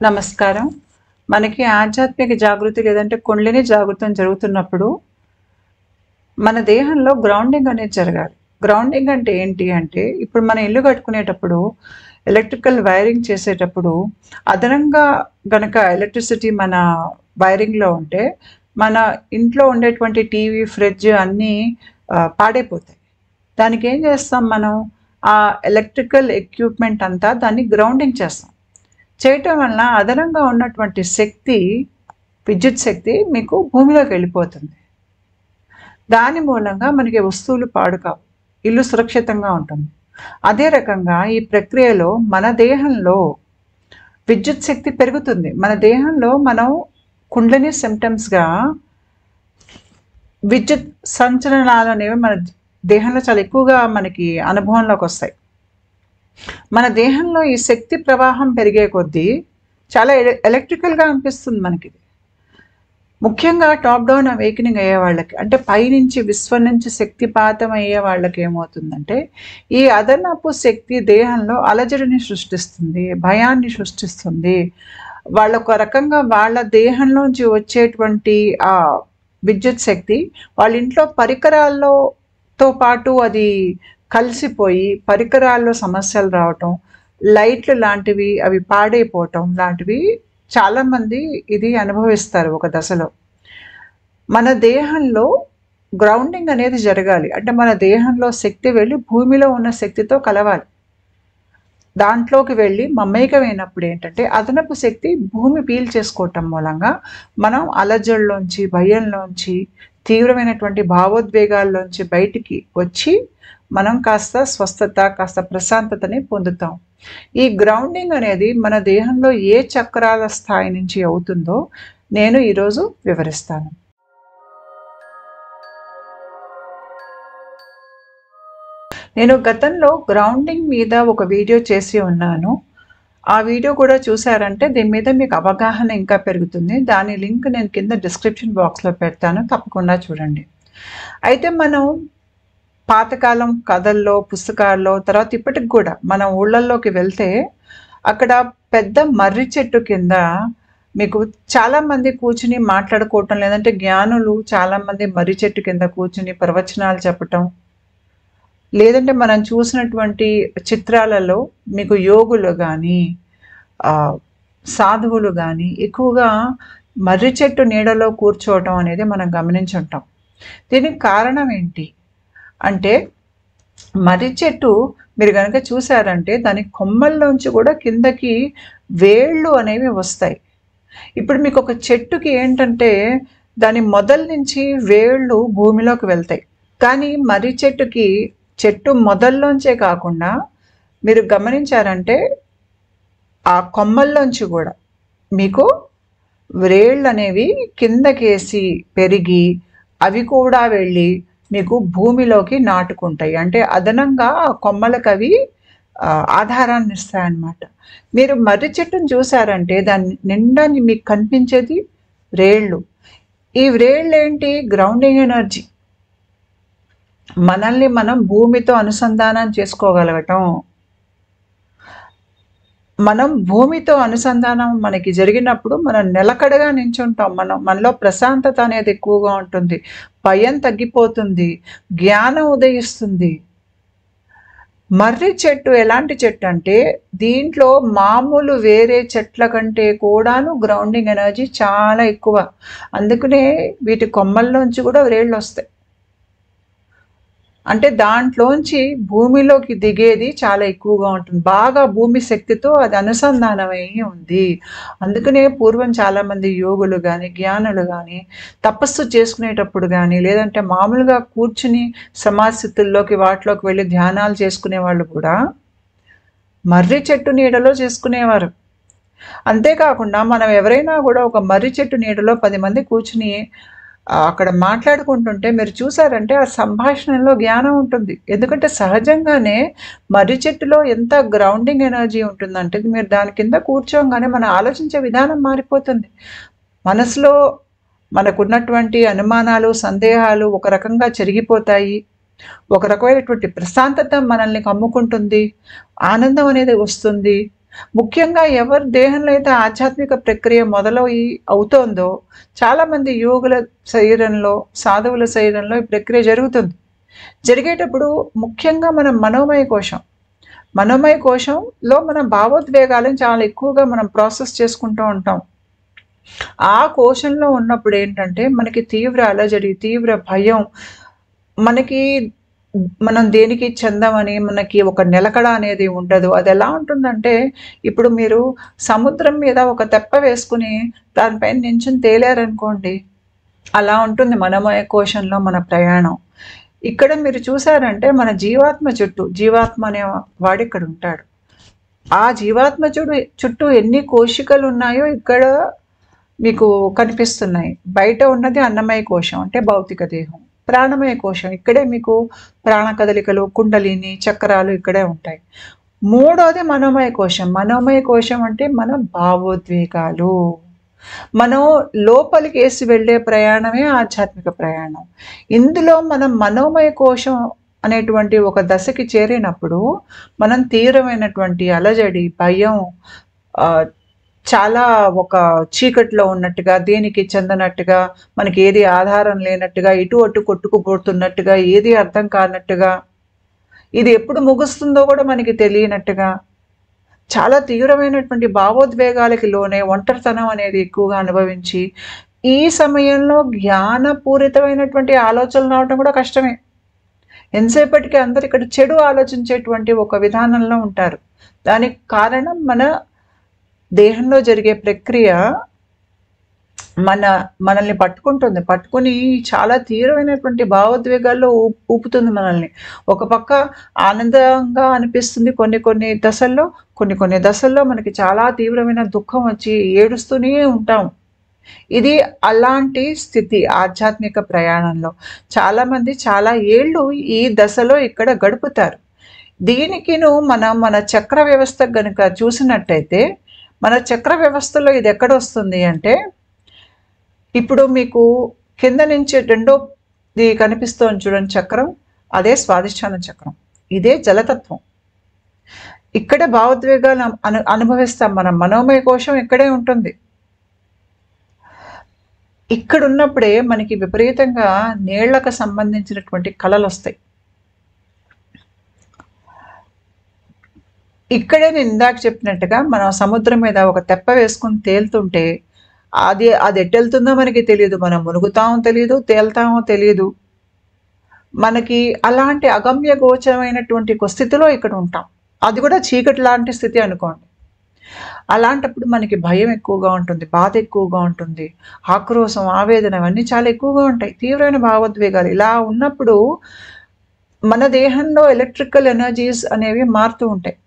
నమస్కారం. మనకి ఆధ్యాత్మిక జాగృతి లేదంటే కుండలిని జాగృతం జరుగుతున్నప్పుడు, మన దేహంలో గ్రౌండింగ్ అనేది జరగాలి. గ్రౌండింగ్ అంటే ఏంటి అంటే, ఇప్పుడు మనం ఇల్లు కట్టుకునేటప్పుడు, ఎలక్ట్రికల్ వైరింగ్ చేసేటప్పుడు, అదనంగా గనక ఎలక్ట్రిసిటీ మన వైరింగ్‌లో ఉంటే, మన ఇంట్లో ఉండేటువంటి టీవీ, ఫ్రిడ్జ్ అన్నీ పాడైపోతాయి. దానికేం చేస్తాం మనం, ఆ ఎలక్ట్రికల్ ఎక్విప్‌మెంట్ అంతా దాన్ని గ్రౌండింగ్ చేస్తాం. చేయటం వలన అదనంగా ఉన్నటువంటి శక్తి, విద్యుత్ శక్తి మీకు భూమిలోకెళ్ళిపోతుంది. దాని మూలంగా మనకి వస్తువులు పాడు కావు. ఇల్లు సురక్షితంగా ఉంటుంది. అదే రకంగా ఈ ప్రక్రియలో మన దేహంలో విద్యుత్ శక్తి పెరుగుతుంది. మన దేహంలో మనం కుండలిని సింప్టమ్స్‌గా విద్యుత్ సంచలనాలనేవి మన దేహంలో చాలా ఎక్కువగా మనకి అనుభవంలోకొస్తాయి. మన దేహంలో ఈ శక్తి ప్రవాహం పెరిగే కొద్దీ చాలా ఎలక్ట్రికల్‌గా అనిపిస్తుంది మనకిది. ముఖ్యంగా టాప్ డౌన్ అవేకెనింగ్ అయ్యే వాళ్ళకి, అంటే పైనుంచి విశ్వం నుంచి శక్తిపాతం అయ్యే వాళ్ళకి ఏమవుతుందంటే, ఈ అదనపు శక్తి దేహంలో అలజడిని సృష్టిస్తుంది, భయాన్ని సృష్టిస్తుంది. వాళ్ళొక రకంగా వాళ్ళ దేహంలోంచి వచ్చేటువంటి విద్యుత్ శక్తి వాళ్ళ ఇంట్లో పరికరాలతో పాటు అది కలిసిపోయి పరికరాల్లో సమస్యలు రావటం, లైట్లు లాంటివి అవి పాడైపోవటం లాంటివి చాలామంది ఇది అనుభవిస్తారు ఒక దశలో. మన దేహంలో గ్రౌండింగ్ అనేది జరగాలి. అంటే మన దేహంలో శక్తి వెళ్ళి భూమిలో ఉన్న శక్తితో కలవాలి. దాంట్లోకి వెళ్ళి మమేకమైనప్పుడు ఏంటంటే, అదనపు శక్తి భూమి పీల్చేసుకోవటం మూలంగా మనం అలజడిలోంచి, భయంలోంచి, తీవ్రమైనటువంటి భావోద్వేగాల్లోంచి బయటికి వచ్చి మనం కాస్త స్వస్థత, కాస్త ప్రశాంతతని పొందుతాం. ఈ గ్రౌండింగ్ అనేది మన దేహంలో ఏ చక్రాల స్థాయి నుంచి అవుతుందో నేను ఈరోజు వివరిస్తాను. నేను గతంలో గ్రౌండింగ్ మీద ఒక వీడియో చేసి ఉన్నాను. ఆ వీడియో కూడా చూసారంటే దీని మీద మీకు అవగాహన ఇంకా పెరుగుతుంది. దాని లింక్ నేను కింద డిస్క్రిప్షన్ బాక్స్‌లో పెడతాను. తప్పకుండా చూడండి. అయితే మనం పాతకాలం కథల్లో, పుస్తకాల్లో, తర్వాత ఇప్పటికి కూడా మన ఊళ్ళల్లోకి వెళ్తే, అక్కడ పెద్ద మర్రి చెట్టు కింద మీకు చాలామంది కూర్చుని మాట్లాడుకోవటం, లేదంటే జ్ఞానులు చాలామంది మర్రి చెట్టు కింద కూర్చుని ప్రవచనాలు చెప్పటం, లేదంటే మనం చూసినటువంటి చిత్రాలలో మీకు యోగులు గానీ, సాధువులు గానీ ఎక్కువగా మర్రి చెట్టు నీడలో కూర్చోవటం అనేది మనం గమనించుంటాం. దీనికి కారణం ఏంటి అంటే, మర్రి చెట్టు మీరు గనక చూసారంటే దాని కొమ్మల్లోంచి కూడా కిందకి వేళ్ళు అనేవి వస్తాయి. ఇప్పుడు మీకు ఒక చెట్టుకి ఏంటంటే దాని మొదల నుంచి వేళ్ళు భూమిలోకి వెళ్తాయి. కానీ మర్రి చెట్టుకి చెట్టు మొదల్లోంచే కాకుండా మీరు గమనించారంటే ఆ కొమ్మల్లోంచి కూడా మీకు వ్రేళ్ళనేవి కిందకేసి పెరిగి అవి కూడా వెళ్ళి మీకు భూమిలోకి నాటుకుంటాయి. అంటే అదనంగా ఆ కొమ్మలకవి ఆధారాన్ని ఇస్తాయన్నమాట. మీరు మర్రి చెట్టును చూసారంటే దాని నిండా మీకు కనిపించేది వ్రేళ్ళు. ఈ వ్రేళ్ళేంటి? Grounding energy. మనల్ని మనం భూమితో అనుసంధానం చేసుకోగలగటం. మనం భూమితో అనుసంధానం మనకి జరిగినప్పుడు మనం నిలకడగా నించుంటాం. మనలో ప్రశాంతత అనేది ఎక్కువగా ఉంటుంది. భయం తగ్గిపోతుంది. జ్ఞానం ఉదయిస్తుంది. మర్రి చెట్టు ఎలాంటి చెట్టు అంటే, దీంట్లో మామూలు వేరే చెట్ల కంటే కూడాను గ్రౌండింగ్ ఎనర్జీ చాలా ఎక్కువ. అందుకనే వీటి కొమ్మల్లోంచి కూడా వ్రేళ్ళొస్తాయి. అంటే దాంట్లోంచి భూమిలోకి దిగేది చాలా ఎక్కువగా ఉంటుంది. బాగా భూమి శక్తితో అది అనుసంధానమై ఉంది. అందుకనే పూర్వం చాలామంది యోగులు గానీ, జ్ఞానులు గానీ, తపస్సు చేసుకునేటప్పుడు గానీ, లేదంటే మామూలుగా కూర్చుని సమాధిస్థితుల్లోకి వాటిలోకి వెళ్ళి ధ్యానాలు చేసుకునే వాళ్ళు కూడా మర్రి చెట్టు నీడలో చేసుకునేవారు. అంతేకాకుండా మనం ఎవరైనా కూడా ఒక మర్రి చెట్టు నీడలో 10 మంది కూర్చుని అక్కడ మాట్లాడుకుంటుంటే మీరు చూసారంటే ఆ సంభాషణలో జ్ఞానం ఉంటుంది. ఎందుకంటే సహజంగానే మర్రి చెట్టులో ఎంత గ్రౌండింగ్ ఎనర్జీ ఉంటుందంటే, మీరు దాని కింద కూర్చోగానే మనం ఆలోచించే విధానం మారిపోతుంది. మనసులో మనకున్నటువంటి అనుమానాలు, సందేహాలు ఒక రకంగా చెరిగిపోతాయి. ఒక రకమైనటువంటి ప్రశాంతత మనల్ని కమ్ముకుంటుంది. ఆనందం అనేది వస్తుంది. ముఖ్యంగా ఎవరి దేహంలో అయితే ఆధ్యాత్మిక ప్రక్రియ అవుతోందో చాలామంది యోగుల శరీరంలో, సాధువుల శరీరంలో ఈ ప్రక్రియ జరుగుతుంది. జరిగేటప్పుడు ముఖ్యంగా మన మనోమయ కోశంలో మన భావోద్వేగాలను చాలా ఎక్కువగా మనం ప్రాసెస్ చేసుకుంటూ ఉంటాం. ఆ కోశంలో ఉన్నప్పుడు ఏంటంటే మనకి తీవ్ర అలజడి, తీవ్ర భయం, మనకి మనం దేనికి చెందమని మనకి ఒక నిలకడ అనేది ఉండదు. అదెలా ఉంటుందంటే, ఇప్పుడు మీరు సముద్రం మీద ఒక తెప్ప వేసుకొని దానిపైన నించొని తేలారనుకోండి, అలా ఉంటుంది మనోమయ కోశంలో మన ప్రయాణం. ఇక్కడ మీరు చూసారంటే మన జీవాత్మ అనే వాడిక్కడుంటాడు. ఆ జీవాత్మ చుట్టూ ఎన్ని కోశికలున్నాయో ఇక్కడ మీకు కనిపిస్తున్నాయి. బయట ఉన్నది అన్నమయ కోశం అంటే భౌతిక దేహం. ప్రాణమయ కోశం ఇక్కడే మీకు ప్రాణ కదలికలు, కుండలిని, చక్రాలు ఇక్కడే ఉంటాయి. మూడోది మనోమయ కోశం. మనోమయ కోశం అంటే మన భావోద్వేగాలు. మనం లోపలికి వేసి వెళ్ళే ప్రయాణమే ఆధ్యాత్మిక ప్రయాణం. ఇందులో మనం మనోమయ కోశం అనేటువంటి ఒక దశకి చేరినప్పుడు మనం తీవ్రమైనటువంటి అలజడి, భయం, చాలా ఒక చీకట్లో ఉన్నట్టుగా, దేనికి చెందనట్టుగా, మనకి ఏది ఆధారం లేనట్టుగా, ఇటు అటు కొట్టుకుపోతున్నట్టుగా, ఏది అర్థం కానట్టుగా, ఇది ఎప్పుడు ముగుస్తుందో కూడా మనకి తెలియనట్టుగా, చాలా తీవ్రమైనటువంటి భావోద్వేగాలకి లోనే ఒంటరితనం అనేది ఎక్కువగా అనుభవించి, ఈ సమయంలో జ్ఞానపూరితమైనటువంటి ఆలోచనలు రావడం కూడా కష్టమే. ఎంతసేపటికి అందరు ఇక్కడ చెడు ఆలోచించేటువంటి ఒక విధానంలో ఉంటారు. దానికి కారణం మన దేహంలో జరిగే ప్రక్రియ మనల్ని పట్టుకుని చాలా తీవ్రమైనటువంటి భావోద్వేగాల్లో ఊపుతుంది మనల్ని. ఒక పక్క ఆనందంగా అనిపిస్తుంది కొన్ని దశల్లో మనకి చాలా తీవ్రమైన దుఃఖం వచ్చి ఏడుస్తూనే ఉంటాం. ఇది అలాంటి స్థితి ఆధ్యాత్మిక ప్రయాణంలో. చాలామంది చాలా ఏళ్ళు ఈ దశలో ఇక్కడ గడుపుతారు. దీనికిను మన చక్ర వ్యవస్థ గనుక చూసినట్టయితే, మన చక్ర వ్యవస్థలో ఇది ఎక్కడొస్తుంది అంటే, ఇప్పుడు మీకు కింద నుంచి రెండోది కనిపిస్తోంది చూడండి చక్రం, అదే స్వాదిష్టాన చక్రం. ఇదే జలతత్వం. ఇక్కడే భావోద్వేగాలు అనుభవిస్తాం మనం. మనోమయ కోశం ఇక్కడే ఉంటుంది. ఇక్కడున్నప్పుడే మనకి విపరీతంగా నీళ్లకు సంబంధించినటువంటి కళలు వస్తాయి. ఇక్కడే నేను ఇందాక చెప్పినట్టుగా మనం సముద్రం మీద ఒక తెప్ప వేసుకుని తేలుతుంటే అది ఎట్టెళ్తుందో మనకి తెలియదు. మనం మునుగుతామో తెలియదు, తేల్తామో తెలియదు. మనకి అలాంటి అగమ్య గోచరమైనటువంటి స్థితిలో ఇక్కడ ఉంటాం. అది కూడా చీకటి లాంటి స్థితి అనుకోండి. అలాంటప్పుడు మనకి భయం ఎక్కువగా ఉంటుంది, బాధ ఎక్కువగా ఉంటుంది, ఆక్రోశం, ఆవేదన అవన్నీ చాలా ఎక్కువగా ఉంటాయి. తీవ్రమైన భావోద్వేగాలు. ఇలా ఉన్నప్పుడు మన దేహంలో ఎలక్ట్రికల్ ఎనర్జీస్ అనేవి మారుతూ ఉంటాయి.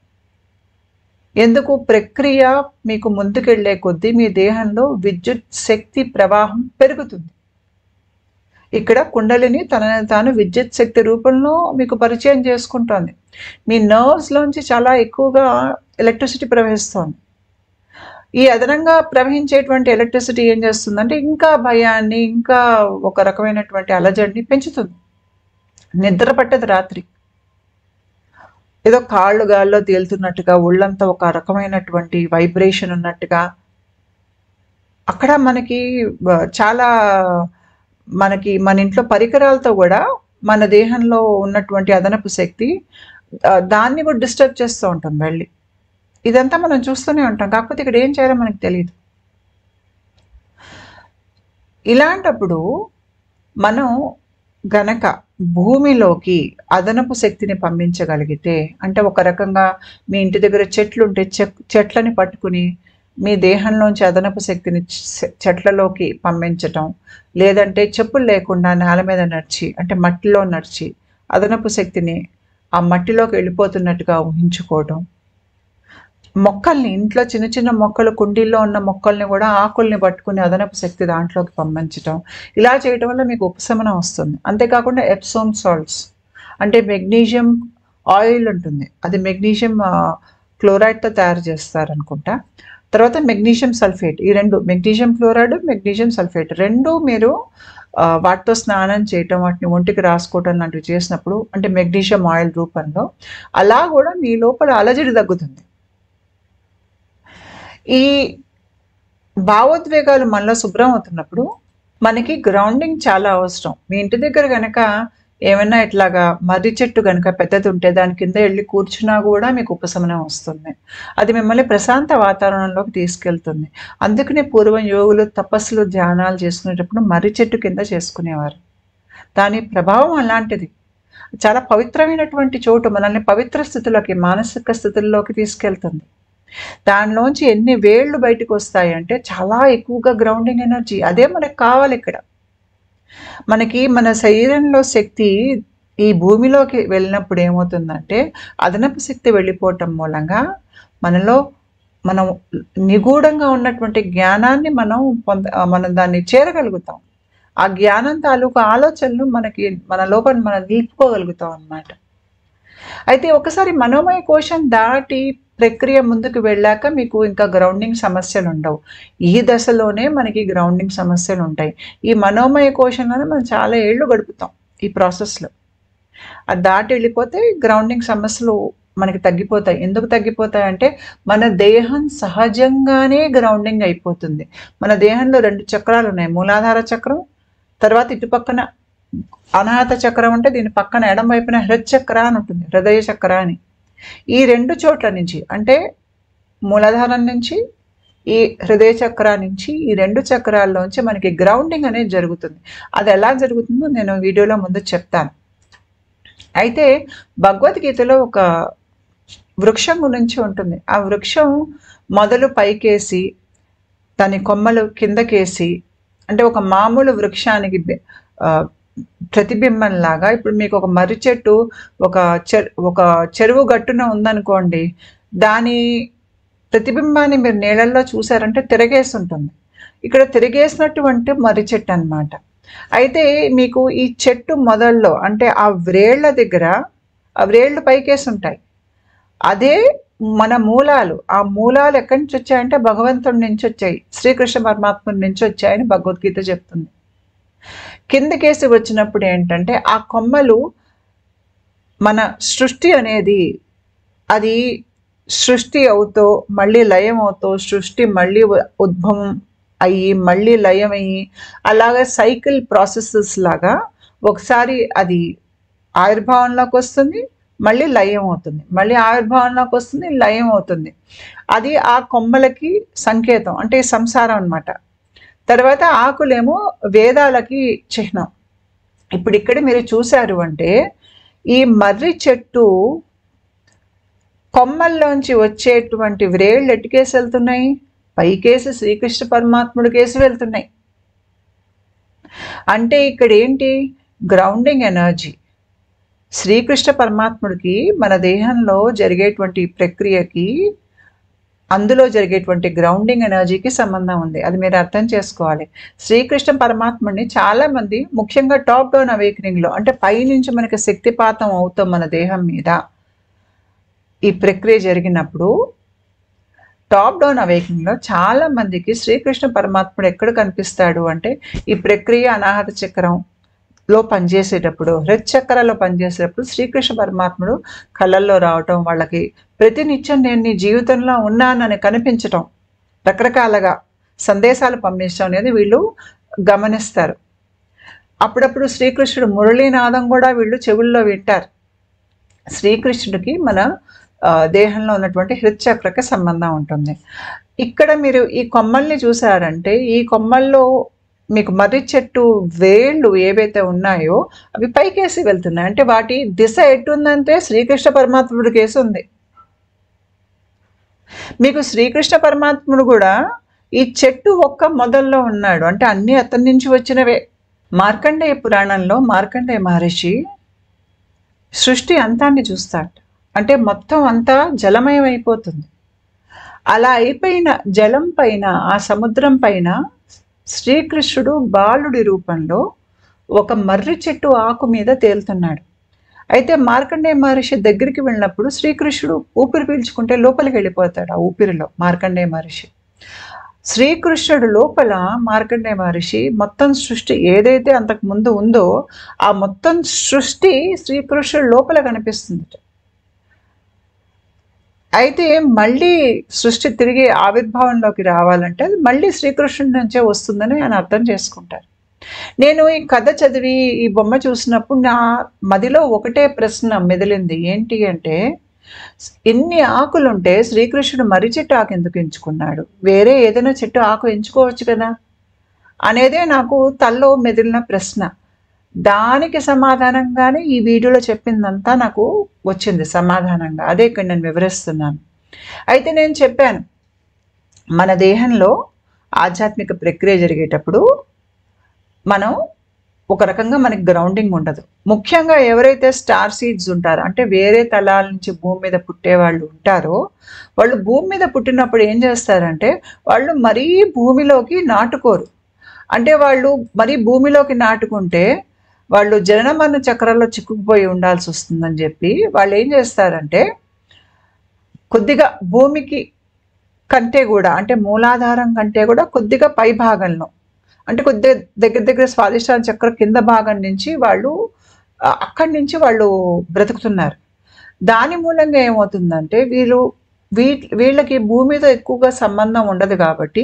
ఎందుకు? ప్రక్రియ మీకు ముందుకెళ్లే కొద్దీ మీ దేహంలో విద్యుత్ శక్తి ప్రవాహం పెరుగుతుంది. ఇక్కడ కుండలిని తనని తాను విద్యుత్ శక్తి రూపంలో మీకు పరిచయం చేసుకుంటోంది. మీ నర్వ్స్లోంచి చాలా ఎక్కువగా ఎలక్ట్రిసిటీ ప్రవహిస్తోంది. ఈ అదనంగా ప్రవహించేటువంటి ఎలక్ట్రిసిటీ ఏం చేస్తుందంటే ఇంకా భయాన్ని, ఇంకా ఒక రకమైనటువంటి అలజడిని పెంచుతుంది. నిద్ర పట్టదు రాత్రి. ఏదో కాళ్ళు గాల్లో తేలుతున్నట్టుగా, ఒళ్ళంతా ఒక రకమైనటువంటి వైబ్రేషన్ ఉన్నట్టుగా. అక్కడ మనకి చాలా మన ఇంట్లో పరికరాలతో కూడా మన దేహంలో ఉన్నటువంటి అదనపు శక్తి దాన్ని కూడా డిస్టర్బ్ చేస్తూ ఉంటుంది వెళ్ళి. ఇదంతా మనం చూస్తూనే ఉంటాం. కాకపోతే ఇక్కడ ఏం చేయాలో మనకు తెలియదు. ఇలాంటప్పుడు మనం గనక భూమిలోకి అదనపు శక్తిని పంపించగలిగితే, అంటే ఒక రకంగా మీ ఇంటి దగ్గర చెట్లుంటే చెట్లని పట్టుకుని మీ దేహంలోంచి అదనపు శక్తిని చెట్లలోకి పంపించటం, లేదంటే చెప్పులు లేకుండా నేల మీద నడిచి, అంటే మట్టిలో నడిచి అదనపు శక్తిని ఆ మట్టిలోకి వెళ్ళిపోతున్నట్టుగా ఊహించుకోవడం, మొక్కల్ని ఇంట్లో చిన్న చిన్న మొక్కలు, కుండీల్లో ఉన్న మొక్కల్ని కూడా ఆకుల్ని పట్టుకుని అదనపు శక్తి దాంట్లోకి పంపించడం, ఇలా చేయడం వల్ల మీకు ఉపశమనం వస్తుంది. అంతేకాకుండా ఎప్సోమ్ సాల్ట్స్ అంటే మెగ్నీషియం ఆయిల్ ఉంటుంది, అది మెగ్నీషియం క్లోరైడ్తో తయారు చేస్తారనుకుంటా. తర్వాత మెగ్నీషియం సల్ఫేట్, ఈ రెండు, మెగ్నీషియం క్లోరైడ్, మెగ్నీషియం సల్ఫేట్ రెండు మీరు వాటితో స్నానం చేయటం, వాటిని ఒంటికి రాసుకోవటం లాంటివి చేసినప్పుడు, అంటే మెగ్నీషియం ఆయిల్ రూపంలో, అలా కూడా మీ లోపల అలజడి తగ్గుతుంది. ఈ భావోద్వేగాలు మనలో శుభ్రం అవుతున్నప్పుడు మనకి గ్రౌండింగ్ చాలా అవసరం. మీ ఇంటి దగ్గర గనక ఏమైనా ఇట్లాగా మర్రి చెట్టు గనక పెద్దది ఉంటే దాని కింద వెళ్ళి కూర్చున్నా కూడా మీకు ఉపశమనం వస్తుంది. అది మిమ్మల్ని ప్రశాంత వాతావరణంలోకి తీసుకెళ్తుంది. అందుకనే పూర్వం యోగులు తపస్సులు, ధ్యానాలు చేసుకునేటప్పుడు మర్రి చెట్టు కింద చేసుకునేవారు. దాని ప్రభావం అలాంటిది. చాలా పవిత్రమైనటువంటి చోటు మనల్ని పవిత్ర స్థితిలోకి, మానసిక స్థితుల్లోకి తీసుకెళ్తుంది. దానిలోంచి ఎన్ని వేళ్ళు బయటకు వస్తాయంటే చాలా ఎక్కువగా గ్రౌండింగ్ ఎనర్జీ. అదే మనకు కావాలి ఇక్కడ. మనకి మన శరీరంలో శక్తి ఈ భూమిలోకి వెళ్ళినప్పుడు ఏమవుతుందంటే అదనపు శక్తి వెళ్ళిపోవటం మూలంగా మనం నిగూఢంగా ఉన్నటువంటి జ్ఞానాన్ని మనం దాన్ని చేరగలుగుతాం. ఆ జ్ఞానం తాలూకు ఆలోచనలు మన లోపల మనం నిలుపుకోగలుగుతాం అన్నమాట. అయితే ఒకసారి మనోమయ కోశం దాటి ప్రక్రియ ముందుకు వెళ్ళాక మీకు ఇంకా గ్రౌండింగ్ సమస్యలు ఉండవు. ఈ దశలోనే మనకి గ్రౌండింగ్ సమస్యలు ఉంటాయి. ఈ మనోమయ కోశంలోనే మనం చాలా ఏళ్ళు గడుపుతాం ఈ ప్రాసెస్లో. అది దాటి వెళ్ళిపోతే గ్రౌండింగ్ సమస్యలు మనకి తగ్గిపోతాయి. ఎందుకు తగ్గిపోతాయంటే మన దేహం సహజంగానే గ్రౌండింగ్ అయిపోతుంది. మన దేహంలో 2 చక్రాలు ఉన్నాయి. మూలాధార చక్రం, తర్వాత ఇటుపక్కన అనాహత చక్రం అంటే దీని పక్కన ఎడం వైపున హృదచక్ర అని ఉంటుంది, హృదయ చక్ర అని. ఈ 2 చోట్ల నుంచి అంటే మూలాధారం నుంచి ఈ హృదయ చక్ర నుంచి ఈ 2 చక్రాల్లోంచి మనకి గ్రౌండింగ్ అనేది జరుగుతుంది. అది ఎలా జరుగుతుందో నేను వీడియోలో ముందు చెప్తాను. అయితే భగవద్గీతలో ఒక వృక్షం గురించి ఉంటుంది. ఆ వృక్షం మొదలు పైకేసి దాని కొమ్మలు కిందకేసి, అంటే ఒక మామూలు వృక్షానికి ప్రతిబింబంలాగా ఇప్పుడు మీకు ఒక మర్రి చెట్టు ఒక చెరువు గట్టున ఉందనుకోండి, దాని ప్రతిబింబాన్ని మీరు నీళ్ళల్లో చూసారంటే తిరగేసి ఉంటుంది. ఇక్కడ తిరగేసినటువంటి మర్రి చెట్టు అన్నమాట. అయితే మీకు ఈ చెట్టు మొదల్లో అంటే ఆ వ్రేళ్ల దగ్గర ఆ వ్రేళ్ళు పైకేసి ఉంటాయి. అదే మన మూలాలు. ఆ మూలాలు ఎక్కడి నుంచి వచ్చాయంటే భగవంతుడి నుంచి వచ్చాయి, శ్రీకృష్ణ పరమాత్ముడి నుంచి వచ్చాయని భగవద్గీత చెప్తుంది. కిందకేసి వచ్చినప్పుడు ఏంటంటే ఆ కొమ్మలు మన సృష్టి అనేది అది సృష్టి అవుతూ మళ్ళీ లయం అవుతూ సృష్టి మళ్ళీ ఉద్భవం అయ్యి మళ్ళీ లయం అయ్యి అలాగే సైకిల్ ప్రాసెసెస్ లాగా ఒకసారి అది ఆవిర్భావంలోకి వస్తుంది, మళ్ళీ లయం అవుతుంది, మళ్ళీ ఆవిర్భావంలోకి వస్తుంది, లయం అవుతుంది. అది ఆ కొమ్మలకి సంకేతం, అంటే సంసారం అన్నమాట. తర్వాత ఆకులేమో వేదాలకి చిహ్నం. ఇప్పుడు ఇక్కడ మీరు చూశారు అంటే ఈ మర్రి చెట్టు కొమ్మల్లోంచి వచ్చేటువంటి వ్రేళ్ళు ఎటుకేసి వెళ్తున్నాయి, పైకేసి శ్రీకృష్ణ పరమాత్ముడికేసి వెళ్తున్నాయి. అంటే ఇక్కడ ఏంటి, గ్రౌండింగ్ ఎనర్జీ. శ్రీకృష్ణ పరమాత్ముడికి మన దేహంలో జరిగేటువంటి ప్రక్రియకి అందులో జరిగేటువంటి గ్రౌండింగ్ ఎనర్జీకి సంబంధం ఉంది. అది మీరు అర్థం చేసుకోవాలి. శ్రీకృష్ణ పరమాత్ముడిని చాలామంది ముఖ్యంగా టాప్ డౌన్ అవేకనింగ్లో అంటే పైనుంచి మనకి శక్తిపాతం అవుతాం మన దేహం మీద ఈ ప్రక్రియ జరిగినప్పుడు టాప్ డౌన్ అవేకనింగ్లో చాలామందికి శ్రీకృష్ణ పరమాత్ముడు ఎక్కడ కనిపిస్తాడు అంటే ఈ ప్రక్రియ అనాహత చక్రంలో పనిచేసేటప్పుడు, హృదచక్రాలో పనిచేసేటప్పుడు శ్రీకృష్ణ పరమాత్ముడు కళ్ళల్లో రావటం, వాళ్ళకి ప్రతినిత్యం నేను నీ జీవితంలో ఉన్నానని కనిపించటం, రకరకాలుగా సందేశాలు పంపించడం అనేది వీళ్ళు గమనిస్తారు. అప్పుడప్పుడు శ్రీకృష్ణుడు మురళీనాదం కూడా వీళ్ళు చెవుల్లో వింటారు. శ్రీకృష్ణుడికి మన దేహంలో ఉన్నటువంటి హృదచక్రకి సంబంధం ఉంటుంది. ఇక్కడ మీరు ఈ కొమ్మల్ని చూసారంటే ఈ కొమ్మల్లో మీకు మర్రి చెట్టు వేళ్ళు ఏవైతే ఉన్నాయో అవి పైకేసి వెళ్తున్నాయి. అంటే వాటి దిశ ఎట్టుందంటే శ్రీకృష్ణ పరమాత్ముడి కేసు ఉంది. మీకు శ్రీకృష్ణ పరమాత్ముడు కూడా ఈ చెట్టు ఒక్క మొదల్లో ఉన్నాడు, అంటే అన్నీ అతని నుంచి వచ్చినవే. మార్కండేయ పురాణంలో మార్కండేయ మహర్షి సృష్టి అంతాన్ని చూస్తాడు. అంటే మొత్తం అంతా జలమయం అయిపోతుంది. అలా అయిపోయిన జలం పైన ఆ సముద్రం పైన శ్రీకృష్ణుడు బాలుడి రూపంలో ఒక మర్రి చెట్టు ఆకు మీద తేలుతున్నాడు. అయితే మార్కండేయ మహర్షి దగ్గరికి వెళ్ళినప్పుడు శ్రీకృష్ణుడు ఊపిరి పీల్చుకుంటే లోపలికి వెళ్ళిపోతాడు. ఆ ఊపిరిలో మార్కండేయ మహర్షి, శ్రీకృష్ణుడు లోపల మార్కండేయ మహర్షి మొత్తం సృష్టి ఏదైతే అంతకు ముందు ఉందో ఆ మొత్తం సృష్టి శ్రీకృష్ణుడు లోపల కనిపిస్తుంది. అయితే మళ్ళీ సృష్టి తిరిగి ఆవిర్భావంలోకి రావాలంటే అది మళ్ళీ శ్రీకృష్ణుడి నుంచే వస్తుందని ఆయన అర్థం చేసుకుంటారు. నేను ఈ కథ చదివి ఈ బొమ్మ చూసినప్పుడు నా మదిలో ఒకటే ప్రశ్న మెదిలింది. ఏంటి అంటే, ఇన్ని ఆకులుంటే శ్రీకృష్ణుడు మర్రి చెట్టు ఆకు ఎందుకు ఎంచుకున్నాడు? వేరే ఏదైనా చెట్టు ఆకు ఎంచుకోవచ్చు కదా అనేదే నాకు తల్లో మెదిలిన ప్రశ్న. దానికి సమాధానంగానే ఈ వీడియోలో చెప్పిందంతా నాకు వచ్చింది సమాధానంగా. అదే ఇక్కడ నేను వివరిస్తున్నాను. అయితే నేను చెప్పాను, మన దేహంలో ఆధ్యాత్మిక ప్రక్రియ జరిగేటప్పుడు మనం ఒక రకంగా మనకి గ్రౌండింగ్ ఉండదు. ముఖ్యంగా ఎవరైతే స్టార్ సీడ్స్ ఉంటారో, అంటే వేరే తలాల నుంచి భూమి మీద పుట్టే వాళ్ళు ఉంటారో, వాళ్ళు భూమి మీద పుట్టినప్పుడు ఏం చేస్తారంటే వాళ్ళు మరీ భూమిలోకి నాటుకోరు. అంటే వాళ్ళు మరీ భూమిలోకి నాటుకుంటే వాళ్ళు జనన మరణ చక్రాల్లో చిక్కుకుపోయి ఉండాల్సి వస్తుందని చెప్పి వాళ్ళు ఏం చేస్తారంటే కొద్దిగా భూమికి కంటే కూడా, అంటే మూలాధారం కంటే కూడా కొద్దిగా పై భాగంలో, అంటే కొద్దిగా దగ్గర దగ్గర స్వాదిష్టాన చక్రం కింద భాగం నుంచి వాళ్ళు అక్కడి నుంచి వాళ్ళు బ్రతుకుతున్నారు. దాని మూలంగా ఏమవుతుందంటే వీళ్ళకి భూమితో ఎక్కువగా సంబంధం ఉండదు కాబట్టి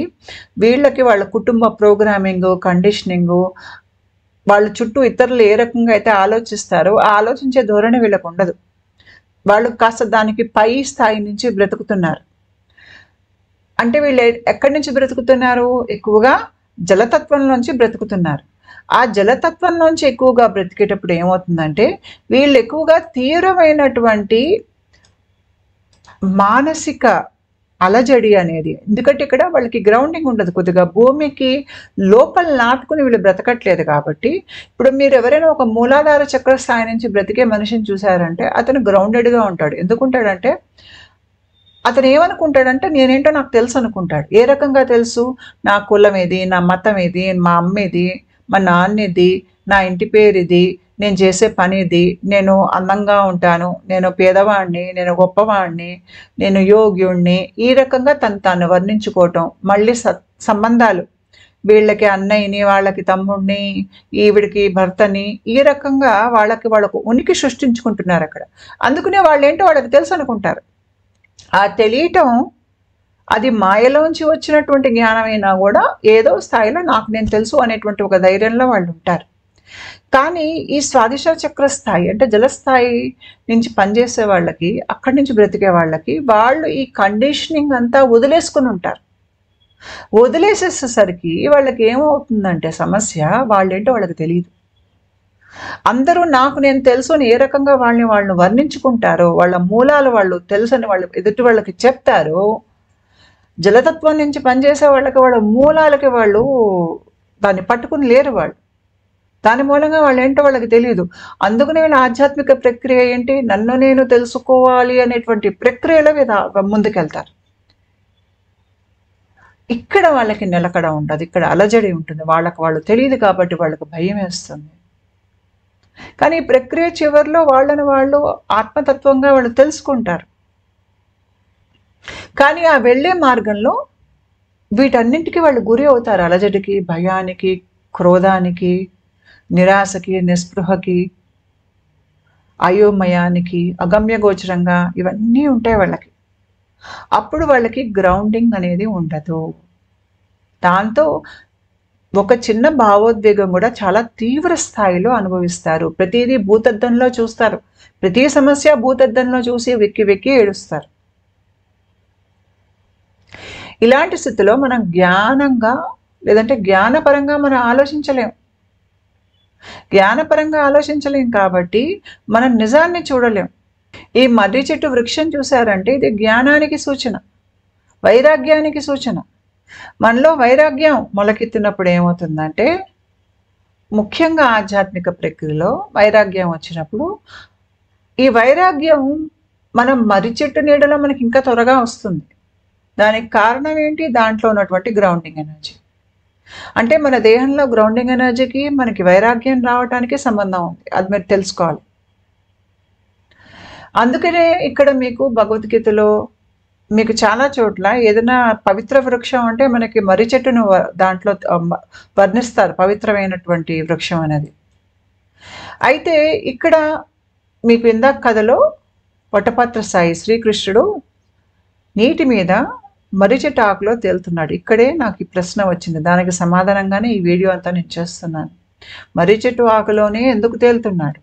వీళ్ళకి వాళ్ళ కుటుంబ ప్రోగ్రామింగ్, కండిషనింగ్, వాళ్ళ చుట్టూ ఇతరులు ఏ రకంగా అయితే ఆలోచిస్తారో ఆ ఆలోచించే ధోరణి వీళ్ళకు ఉండదు. వాళ్ళు కాస్త దానికి పై స్థాయి నుంచి బ్రతుకుతున్నారు. అంటే వీళ్ళు ఎక్కడి నుంచి బ్రతుకుతున్నారు? ఎక్కువగా జలతత్వంలోంచి బ్రతుకుతున్నారు. ఆ జలతత్వంలోంచి ఎక్కువగా బ్రతికేటప్పుడు ఏమవుతుందంటే వీళ్ళు ఎక్కువగా తీవ్రమైనటువంటి మానసిక అలజడి అనేది, ఎందుకంటే ఇక్కడ వాళ్ళకి గ్రౌండింగ్ ఉండదు, కొద్దిగా భూమికి లోపల నాటుకుని వీళ్ళు బ్రతకట్లేదు కాబట్టి. ఇప్పుడు మీరు ఎవరైనా ఒక మూలాధార చక్ర స్థాయి నుంచి బ్రతికే మనిషిని చూసారంటే అతను గ్రౌండెడ్గా ఉంటాడు. ఎందుకుంటాడంటే అతను ఏమనుకుంటాడంటే నేనేంటో నాకు తెలుసు అనుకుంటాడు. ఏ రకంగా తెలుసు? నా కులం ఇది, నా మతం ఇది, మా అమ్మ ఇది, మా నాన్న ఇది, నా ఇంటి పేరు ఇది, నేను చేసే పని ఇది, నేను అందంగా ఉంటాను, నేను పేదవాడిని, నేను గొప్పవాడిని, నేను యోగ్యుణ్ణి, ఈ రకంగా తాను వర్ణించుకోవటం. మళ్ళీ సంబంధాలు, వీళ్ళకి అన్నయ్యని, వాళ్ళకి తమ్ముడిని, ఈవిడికి భర్తని, ఈ రకంగా వాళ్ళకు ఉనికి సృష్టించుకుంటున్నారు అక్కడ. అందుకనే వాళ్ళు ఏంటో వాళ్ళకి తెలుసు అనుకుంటారు. ఆ తెలియటం అది మాయలోంచి వచ్చినటువంటి జ్ఞానమైనా కూడా ఏదో స్థాయిలో నాకు నేను తెలుసు అనేటువంటి ఒక ధైర్యంలో వాళ్ళు ఉంటారు. కానీ ఈ స్వాదిష్టాన చక్ర స్థాయి, అంటే జలస్థాయి నుంచి పనిచేసే వాళ్ళకి, అక్కడి నుంచి బ్రతికే వాళ్ళకి, వాళ్ళు ఈ కండిషనింగ్ అంతా వదిలేసుకుని ఉంటారు. వదిలేసేసేసరికి వాళ్ళకి ఏమవుతుందంటే సమస్య, వాళ్ళేంటో వాళ్ళకి తెలియదు. అందరూ నాకు నేను తెలుసు అని ఏ రకంగా వాళ్ళు వర్ణించుకుంటారో, వాళ్ళ మూలాలు వాళ్ళు తెలుసని వాళ్ళు ఎదుటి వాళ్ళకి చెప్తారో, జలతత్వం నుంచి పనిచేసే వాళ్ళకి వాళ్ళ మూలాలకి వాళ్ళు దాన్ని పట్టుకుని లేరు. వాళ్ళు దాని మూలంగా వాళ్ళు ఏంటో వాళ్ళకి తెలియదు. అందుకనే వీళ్ళ ఆధ్యాత్మిక ప్రక్రియ ఏంటి? నన్ను నేను తెలుసుకోవాలి అనేటువంటి ప్రక్రియలో ముందుకెళ్తారు. ఇక్కడ వాళ్ళకి నిలకడ ఉంటుంది, ఇక్కడ అలజడి ఉంటుంది. వాళ్ళు తెలియదు కాబట్టి వాళ్ళకి భయం వేస్తుంది. కానీ ఈ ప్రక్రియ చివరిలో వాళ్ళని వాళ్ళు ఆత్మతత్వంగా వాళ్ళు తెలుసుకుంటారు. కానీ ఆ వెళ్ళే మార్గంలో వీటన్నింటికి వాళ్ళు గురి అవుతారు. అలజడికి, భయానికి, క్రోధానికి, నిరాశకి, నిస్పృహకి, అయోమయానికి, అగమ్యగోచరంగా ఇవన్నీ ఉంటాయి వాళ్ళకి. అప్పుడు వాళ్ళకి గ్రౌండింగ్ అనేది ఉండదు. దాంతో ఒక చిన్న భావోద్వేగం కూడా చాలా తీవ్ర స్థాయిలో అనుభవిస్తారు. ప్రతిదీ భూతద్దంలో చూస్తారు. ప్రతి సమస్య భూతద్దంలో చూసి వెక్కి వెక్కి ఏడుస్తారు. ఇలాంటి స్థితిలో మనం జ్ఞానంగా, లేదంటే జ్ఞానపరంగా మనం ఆలోచించలేం. జ్ఞానపరంగా ఆలోచించలేం కాబట్టి మనం నిజాన్ని చూడలేం. ఈ మర్రి చెట్టు వృక్షం చూసారంటే ఇది జ్ఞానానికి సూచన, వైరాగ్యానికి సూచన. మనలో వైరాగ్యం మొలకెత్తినప్పుడు ఏమవుతుందంటే, ముఖ్యంగా ఆధ్యాత్మిక ప్రక్రియలో వైరాగ్యం వచ్చినప్పుడు, ఈ వైరాగ్యం మనం మర్రి చెట్టు నీడలో మనకి ఇంకా త్వరగా వస్తుంది. దానికి కారణం ఏంటి? దాంట్లో ఉన్నటువంటి గ్రౌండింగ్ ఎనర్జీ. అంటే మన దేహంలో గ్రౌండింగ్ ఎనర్జీకి మనకి వైరాగ్యం రావడానికి సంబంధం ఉంది. అది మీరు తెలుసుకోవాలి. అందుకనే ఇక్కడ మీకు భగవద్గీతలో మీకు చాలా చోట్ల ఏదైనా పవిత్ర వృక్షం అంటే మనకి మర్రి చెట్టును దాంట్లో వర్ణిస్తారు, పవిత్రమైనటువంటి వృక్షం అనేది. అయితే ఇక్కడ మీకు ఇందాక కథలో వటపత్ర సాయి శ్రీకృష్ణుడు నీటి మీద మర్రి చెట్టు ఆకులో తేలుతున్నాడు. ఇక్కడే నాకు ఈ ప్రశ్న వచ్చింది. దానికి సమాధానంగానే ఈ వీడియో అంతా నేను చేస్తున్నాను. మర్రి చెట్టు ఆకులోనే ఎందుకు తేలుతున్నాడు?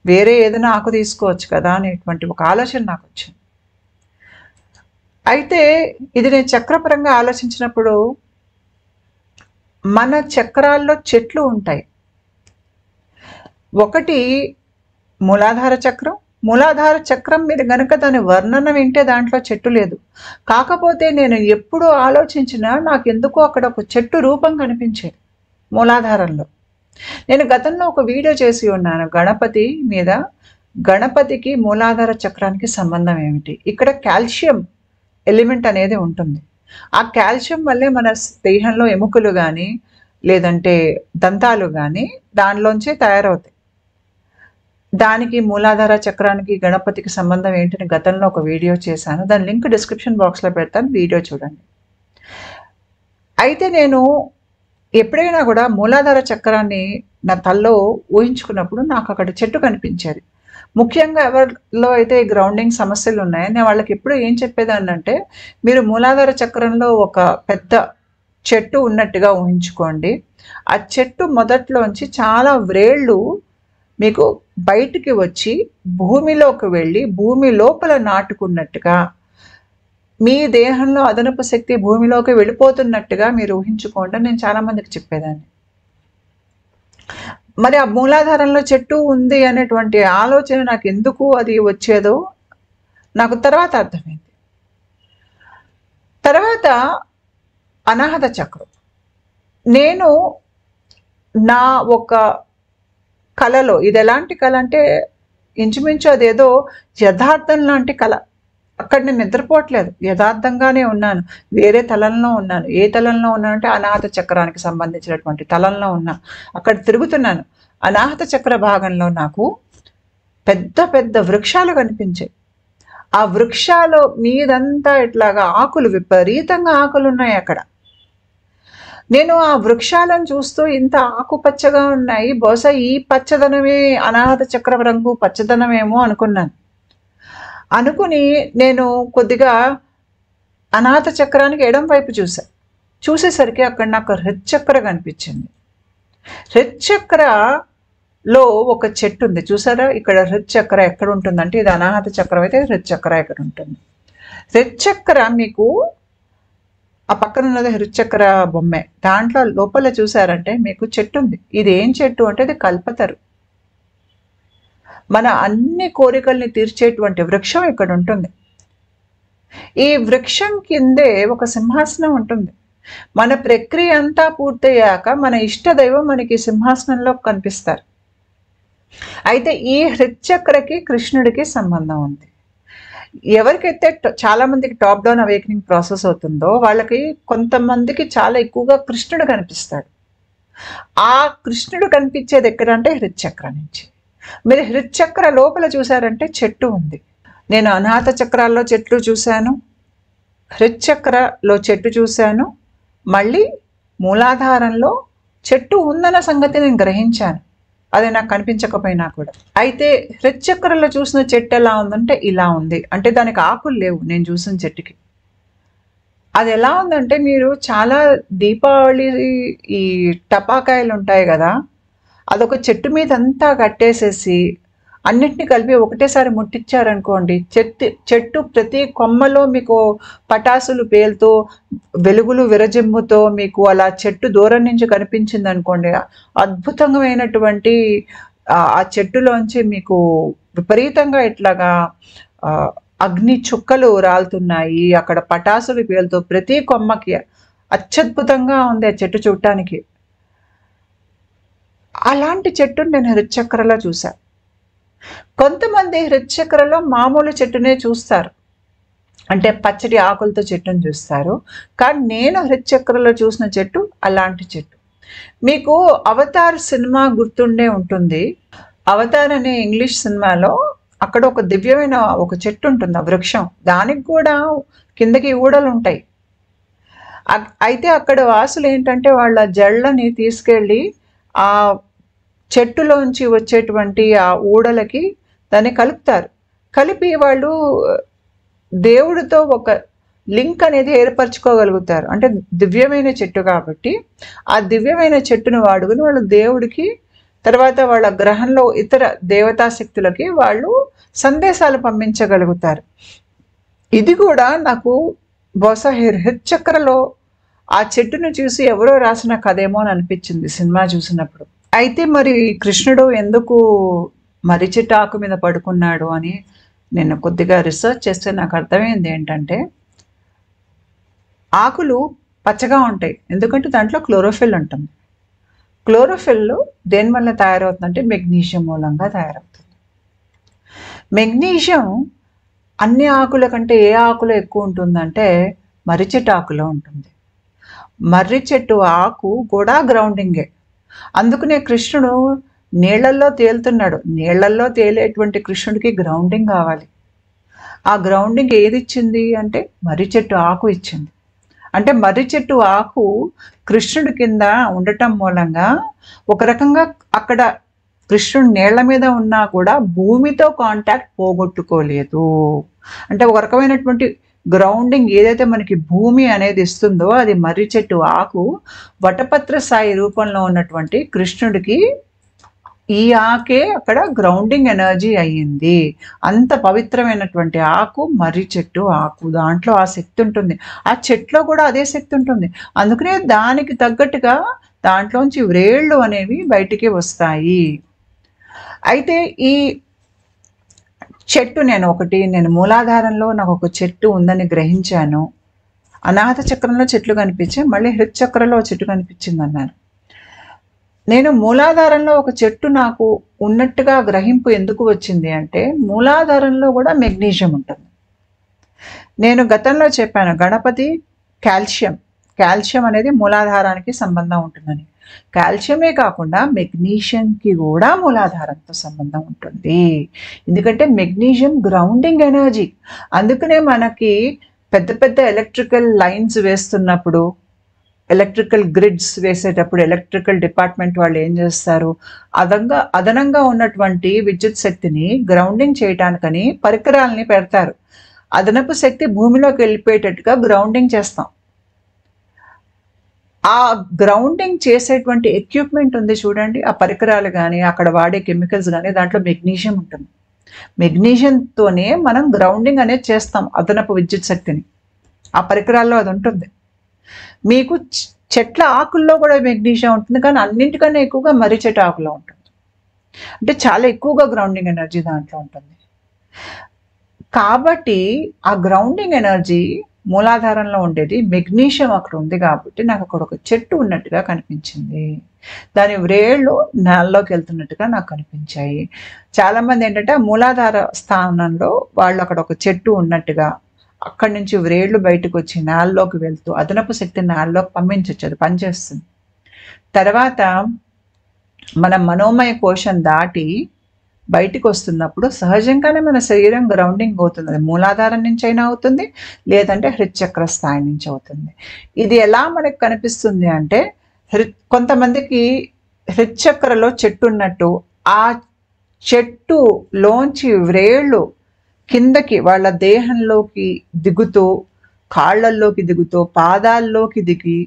వేరే ఏదైనా ఆకు తీసుకోవచ్చు కదా అనేటువంటి ఒక ఆలోచన నాకు వచ్చింది. అయితే ఇది నేను చక్రపరంగా ఆలోచించినప్పుడు మన చక్రాల్లో చెట్లు ఉంటాయి. ఒకటి మూలాధార చక్రం. మూలాధార చక్రం మీద గనుక దాని వర్ణన వింటే దాంట్లో చెట్టు లేదు. కాకపోతే నేను ఎప్పుడు ఆలోచించినా నాకెందుకో అక్కడ ఒక చెట్టు రూపం కనిపించేది మూలాధారంలో. నేను గతంలో ఒక వీడియో చేసి ఉన్నాను గణపతి మీద. గణపతికి మూలాధార చక్రానికి సంబంధం ఏమిటి? ఇక్కడ కాల్షియం ఎలిమెంట్ అనేది ఉంటుంది. ఆ కాల్షియం వల్లే మన దేహంలో ఎముకలు కానీ లేదంటే దంతాలు కానీ దానిలోంచే తయారవుతాయి. దానికి మూలాధార చక్రానికి గణపతికి సంబంధం ఏంటని గతంలో ఒక వీడియో చేశాను. దాని లింక్ డిస్క్రిప్షన్ బాక్స్లో పెడతాను, వీడియో చూడండి. అయితే నేను ఎప్పుడైనా కూడా మూలాధార చక్రాన్ని నా తల్లో ఊహించుకున్నప్పుడు నాకు అక్కడ చెట్టు కనిపించేది. ముఖ్యంగా ఎవరిలో అయితే గ్రౌండింగ్ సమస్యలు ఉన్నాయో నేను వాళ్ళకి ఎప్పుడు ఏం చెప్పేదాన్ని అంటే, మీరు మూలాధార చక్రంలో ఒక పెద్ద చెట్టు ఉన్నట్టుగా ఊహించుకోండి. ఆ చెట్టు మొదట్లోంచి చాలా వ్రేళ్ళు మీకు బయటికి వచ్చి భూమిలోకి వెళ్ళి భూమి లోపల నాటుకున్నట్టుగా మీ దేహంలో అదనపు శక్తి భూమిలోకి వెళ్ళిపోతున్నట్టుగా మీరు ఊహించుకోండి నేను చాలామందికి చెప్పేదాన్ని. మరి ఆ మూలాధారంలో చెట్టు ఉంది అనేటువంటి ఆలోచన నాకు ఎందుకు అది వచ్చేదో నాకు తర్వాత అర్థమైంది. తర్వాత అనాహత చక్రం. నేను నా ఒక కళలో, ఇది ఎలాంటి కళ అంటే ఇంచుమించు అదేదో యథార్థం లాంటి కళ. అక్కడ నేను నిద్రపోవట్లేదు, యథార్థంగానే ఉన్నాను, వేరే తలంలో ఉన్నాను. ఏ తలంలో ఉన్నానంటే అనాహత చక్రానికి సంబంధించినటువంటి తలంలో ఉన్నా. అక్కడ తిరుగుతున్నాను. అనాహత చక్ర భాగంలో నాకు పెద్ద పెద్ద వృక్షాలు కనిపించాయి. ఆ వృక్షాలు మీదంతా ఇట్లాగా ఆకులు, విపరీతంగా ఆకులు ఉన్నాయి అక్కడ. నేను ఆ వృక్షాలను చూస్తూ ఇంత ఆకుపచ్చగా ఉన్నాయి, బహుశా ఈ పచ్చదనమే అనాహత చక్ర రంగు పచ్చదనమేమో అనుకున్నాను. అనుకుని నేను కొద్దిగా అనాహత చక్రానికి ఎడం వైపు చూసేసరికి అక్కడ నాకు హృచ్చక్ర కనిపించింది. హృచ్చక్రలో ఒక చెట్టు ఉంది చూసారా? ఇక్కడ హృచ్చక్ర ఎక్కడ ఉంటుందంటే, ఇది అనాహత చక్రం అయితే హృచ్చక్ర ఎక్కడ ఉంటుంది? హృచ్చక్ర మీకు ఆ పక్కన ఉన్నది హృచ్చక్ర బొమ్మే. దాంట్లో లోపల చూసారంటే మీకు చెట్టు ఉంది. ఇది ఏం చెట్టు అంటే ఇది కల్పతరు. మన అన్ని కోరికల్ని తీర్చేటువంటి వృక్షం ఇక్కడ ఉంటుంది. ఈ వృక్షం కిందే ఒక సింహాసనం ఉంటుంది. మన ప్రక్రియ అంతా పూర్తయ్యాక మన ఇష్టదైవం మనకి సింహాసనంలో కనిపిస్తారు. అయితే ఈ హృచ్చక్రకి కృష్ణుడికి సంబంధం ఉంది. ఎవరికైతే చాలా మందికి టాప్ డౌన్ అవేకనింగ్ ప్రాసెస్ అవుతుందో వాళ్ళకి కొంతమందికి చాలా ఎక్కువగా కృష్ణుడు కనిపిస్తాడు. ఆ కృష్ణుడు కనిపించేది ఎక్కడంటే హృచ్చక్ర నుంచి. మీరు హృచ్చక్ర లోపల చూసారంటే చెట్టు ఉంది. నేను అనాహత చక్రాల్లో చెట్లు చూశాను, హృచ్చక్రలో చెట్టు చూశాను, మళ్ళీ మూలాధారంలో చెట్టు ఉందన్న సంగతి నేను గ్రహించాను. అది నాకు కనిపించకపోయినా కూడా. అయితే హృచ్చక్రలో చూసిన చెట్టు ఎలా ఉందంటే ఇలా ఉంది. అంటే దానికి ఆకులు లేవు నేను చూసిన చెట్టుకి. అది ఎలా ఉందంటే, మీరు చాలా దీపావళి ఈ టపాకాయలు ఉంటాయి కదా, అదొక చెట్టు మీద అంతా కట్టేసేసి అన్నిటినీ కలిపి ఒకటేసారి ముట్టించారనుకోండి, చెట్టు ప్రతి కొమ్మలో మీకు పటాసులు పేలుతూ వెలుగులు విరజిమ్ముతో మీకు అలా చెట్టు దూరం నుంచి కనిపించింది అనుకోండి, అద్భుతమైనటువంటి ఆ చెట్టులోంచి మీకు విపరీతంగా ఇట్లాగా అగ్ని చుక్కలు రాలుతున్నాయి, అక్కడ పటాసులు పేలుతూ ప్రతి కొమ్మకి అత్యద్భుతంగా ఉంది ఆ చెట్టు చూడటానికి. అలాంటి చెట్టును నేను హృచ్చక్రలో చూశాను. కొంతమంది హృచ్చక్రలో మామూలు చెట్టునే చూస్తారు, అంటే పచ్చడి ఆకులతో చెట్టును చూస్తారు. కానీ నేను హృచ్చక్రలో చూసిన చెట్టు అలాంటి చెట్టు. మీకు అవతార్ సినిమా గుర్తుండే ఉంటుంది. అవతార్ అనే ఇంగ్లీష్ సినిమాలో అక్కడ ఒక దివ్యమైన ఒక చెట్టు ఉంటుంది, ఆ వృక్షం. దానికి కూడా కిందకి ఊడలు ఉంటాయి. అయితే అక్కడ వాసులు ఏంటంటే వాళ్ళ జళ్ళని తీసుకెళ్ళి ఆ చెట్టులోంచి వచ్చేటువంటి ఆ ఊడలకి దాన్ని కలుపుతారు. కలిపి వాళ్ళు దేవుడితో ఒక లింక్ అనేది ఏర్పరచుకోగలుగుతారు. అంటే దివ్యమైన చెట్టు కాబట్టి ఆ దివ్యమైన చెట్టును వాడుకుని వాళ్ళు దేవుడికి, తర్వాత వాళ్ళ గ్రహంలో ఇతర దేవతా శక్తులకి వాళ్ళు సందేశాలు పంపించగలుగుతారు. ఇది కూడా నాకు బహుశా హృచ్చక్రలో ఆ చెట్టును చూసి ఎవరో రాసిన కథేమో అని అనిపించింది సినిమా చూసినప్పుడు. అయితే మరి కృష్ణుడు ఎందుకు మర్రి చెట్టు ఆకు మీద పడుకున్నాడు అని నేను కొద్దిగా రీసెర్చ్ చేస్తే నాకు అర్థమైంది ఏంటంటే, ఆకులు పచ్చగా ఉంటాయి ఎందుకంటే దాంట్లో క్లోరోఫిల్ ఉంటుంది. క్లోరోఫిల్ దేనివల్ల తయారవుతుందంటే మెగ్నీషియం మూలంగా తయారవుతుంది. మెగ్నీషియం అన్ని ఆకుల కంటే ఏ ఆకులో ఎక్కువ ఉంటుందంటే మర్రి చెట్టు ఆకులో ఉంటుంది. మర్రి చెట్టు ఆకు కూడా గ్రౌండింగే. అందుకనే కృష్ణుడు నీళ్లల్లో తేలుతున్నాడు. నీళ్లల్లో తేలేటువంటి కృష్ణుడికి గ్రౌండింగ్ కావాలి. ఆ గ్రౌండింగ్ ఏది ఇచ్చింది అంటే మర్రి చెట్టు ఆకు ఇచ్చింది. అంటే మర్రి చెట్టు ఆకు కృష్ణుడి కింద ఉండటం మూలంగా ఒక రకంగా అక్కడ కృష్ణుడు నీళ్ల మీద ఉన్నా కూడా భూమితో కాంటాక్ట్ పోగొట్టుకోలేదు. అంటే ఒక రకమైనటువంటి గ్రౌండింగ్ ఏదైతే మనకి భూమి అనేది ఇస్తుందో అది మర్రి చెట్టు ఆకు వటపత్ర సాయి రూపంలో ఉన్నటువంటి కృష్ణుడికి ఈ ఆకే అక్కడ గ్రౌండింగ్ ఎనర్జీ అయ్యింది. అంత పవిత్రమైనటువంటి ఆకు మర్రి చెట్టు ఆకు. దాంట్లో ఆ శక్తి ఉంటుంది. ఆ చెట్లో కూడా అదే శక్తి ఉంటుంది. అందుకనే దానికి తగ్గట్టుగా దాంట్లోంచి వ్రేళ్ళు అనేవి బయటికి వస్తాయి. అయితే ఈ చెట్టు నేను మూలాధారంలో నాకు ఒక చెట్టు ఉందని గ్రహించాను. అనాహత చక్రంలో చెట్లు కనిపించాయి, మళ్ళీ హృచ్చక్రంలో చెట్టు కనిపించింది అన్నాను. నేను మూలాధారంలో ఒక చెట్టు నాకు ఉన్నట్టుగా గ్రహింపు ఎందుకు వచ్చింది అంటే మూలాధారంలో కూడా మెగ్నీషియం ఉంటుంది. నేను గతంలో చెప్పాను గణపతి కాల్షియం అనేది మూలాధారానికి సంబంధం ఉంటుందని. కాల్షియమే కాకుండా మెగ్నీషియంకి కూడా మూలాధారంతో సంబంధం ఉంటుంది. ఎందుకంటే మెగ్నీషియం గ్రౌండింగ్ ఎనర్జీ. అందుకనే మనకి పెద్ద పెద్ద ఎలక్ట్రికల్ లైన్స్ వేస్తున్నప్పుడు, ఎలక్ట్రికల్ గ్రిడ్స్ వేసేటప్పుడు ఎలక్ట్రికల్ డిపార్ట్మెంట్ వాళ్ళు ఏం చేస్తారు, అదనంగా ఉన్నటువంటి విద్యుత్ శక్తిని గ్రౌండింగ్ చేయడానికని పరికరాలని పెడతారు. అదనపు శక్తి భూమిలోకి వెళ్ళిపోయేటట్టుగా గ్రౌండింగ్ చేస్తాం. ఆ గ్రౌండింగ్ చేసేటువంటి ఎక్విప్మెంట్ ఉంది చూడండి, ఆ పరికరాలు కానీ అక్కడ వాడే కెమికల్స్ కానీ దాంట్లో మెగ్నీషియం ఉంటుంది. మెగ్నీషియంతోనే మనం గ్రౌండింగ్ అనేది చేస్తాం అదనపు విద్యుత్ శక్తిని. ఆ పరికరాల్లో అది ఉంటుంది. మీకు చెట్ల ఆకుల్లో కూడా మెగ్నీషియం ఉంటుంది, కానీ అన్నింటికన్నా ఎక్కువగా మర్రి చెట్టు ఆకులో ఉంటుంది. అంటే చాలా ఎక్కువగా గ్రౌండింగ్ ఎనర్జీ దాంట్లో ఉంటుంది. కాబట్టి ఆ గ్రౌండింగ్ ఎనర్జీ మూలాధారంలో ఉండేది మెగ్నీషియం అక్కడ ఉంది కాబట్టి నాకు అక్కడ ఒక చెట్టు ఉన్నట్టుగా కనిపించింది. దాని వ్రేళ్ళు నేలలోకి వెళ్తున్నట్టుగా నాకు కనిపించాయి. చాలామంది ఏంటంటే మూలాధార స్థానంలో వాళ్ళు అక్కడ ఒక చెట్టు ఉన్నట్టుగా అక్కడి నుంచి వ్రేళ్ళు బయటకు వచ్చి నేలలోకి వెళ్తూ అదనపు శక్తిని నేలలోకి పంపించవచ్చు, అది పనిచేస్తుంది. తర్వాత మన మనోమయ కోశం దాటి బయటికి వస్తున్నప్పుడు సహజంగానే మన శరీరం గ్రౌండింగ్ అవుతుంది. అది మూలాధారం నుంచి అయినా అవుతుంది, లేదంటే హృచ్చక్ర స్థాయి నుంచి అవుతుంది. ఇది ఎలా మనకు కనిపిస్తుంది అంటే కొంతమందికి హృచ్చక్రలో చెట్టు ఉన్నట్టు ఆ చెట్టులోంచి వ్రేళ్ళు కిందకి వాళ్ళ దేహంలోకి దిగుతూ, కాళ్ళల్లోకి దిగుతూ, పాదాల్లోకి దిగి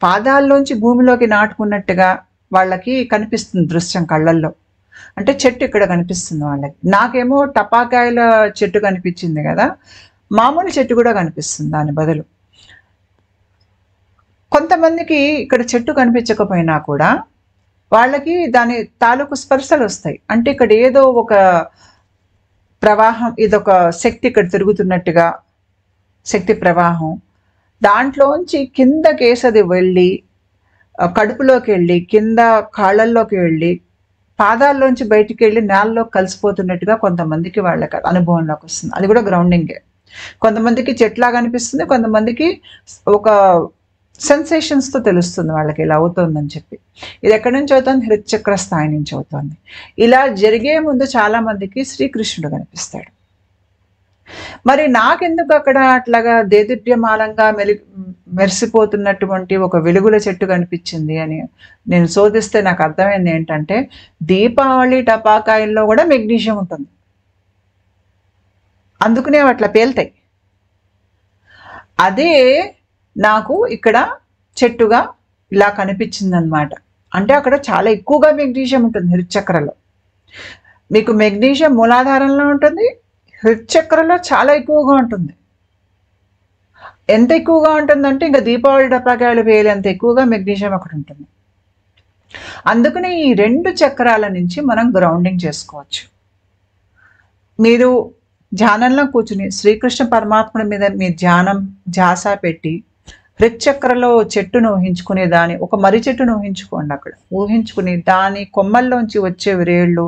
పాదాల్లోంచి భూమిలోకి నాటుకున్నట్టుగా వాళ్ళకి కనిపిస్తుంది దృశ్యం కళ్ళల్లో. అంటే చెట్టు ఇక్కడ కనిపిస్తుంది వాళ్ళకి. నాకేమో టపాకాయల చెట్టు కనిపించింది కదా, మామూలు చెట్టు కూడా కనిపిస్తుంది దాని బదులు. కొంతమందికి ఇక్కడ చెట్టు కనిపించకపోయినా కూడా వాళ్ళకి దాని తాలూకు స్పర్శలు వస్తాయి. అంటే ఇక్కడ ఏదో ఒక ప్రవాహం, ఇదొక శక్తి ఇక్కడ తిరుగుతున్నట్టుగా, శక్తి ప్రవాహం దాంట్లోంచి కిందకేసది వెళ్ళి కడుపులోకి వెళ్ళి కింద కాళ్ళల్లోకి వెళ్ళి పాదాల్లోంచి బయటికి వెళ్ళి నేలలో కలిసిపోతున్నట్టుగా కొంతమందికి వాళ్ళకి అనుభవంలోకి వస్తుంది. అది కూడా గ్రౌండింగే. కొంతమందికి చెట్లాగా అనిపిస్తుంది, కొంతమందికి ఒక సెన్సేషన్స్తో తెలుస్తుంది వాళ్ళకి ఇలా అవుతుందని చెప్పి. ఇది ఎక్కడి నుంచి అవుతుంది? హృచ్చక్ర స్థాయి నుంచి అవుతుంది. ఇలా జరిగే ముందు చాలామందికి శ్రీకృష్ణుడు కనిపిస్తాడు. మరి నాకెందుకు అక్కడ అట్లాగా దేదీప్యమానంగా మెరిసిపోతున్నటువంటి ఒక వెలుగుల చెట్టు కనిపించింది అని నేను శోధిస్తే నాకు అర్థమైంది ఏంటంటే దీపావళి టపాకాయల్లో కూడా మెగ్నీషియం ఉంటుంది. అందుకనే అట్లా పేలుతాయి. అదే నాకు ఇక్కడ చెట్టుగా ఇలా కనిపించింది అనమాట. అంటే అక్కడ చాలా ఎక్కువగా మెగ్నీషియం ఉంటుంది హృచ్చక్రలో. మీకు మెగ్నీషియం మూలాధారంలో ఉంటుంది, హృచ్చక్రలో చాలా ఎక్కువగా ఉంటుంది. ఎంత ఎక్కువగా ఉంటుందంటే ఇంకా దీపావళి టపాకాయలు వేలేంత ఎక్కువగా మెగ్నీషియం అక్కడ ఉంటుంది. అందుకనే ఈ 2 చక్రాల నుంచి మనం గ్రౌండింగ్ చేసుకోవచ్చు. మీరు ధ్యానంలో కూర్చుని శ్రీకృష్ణ పరమాత్ముడి మీద మీ ధ్యాస పెట్టి హృచ్చక్రలో చెట్టును ఊహించుకునే ఒక మర్రి చెట్టును ఊహించుకోండి. అక్కడ ఊహించుకుని దాని కొమ్మల్లోంచి వచ్చే వ్రేళ్ళు,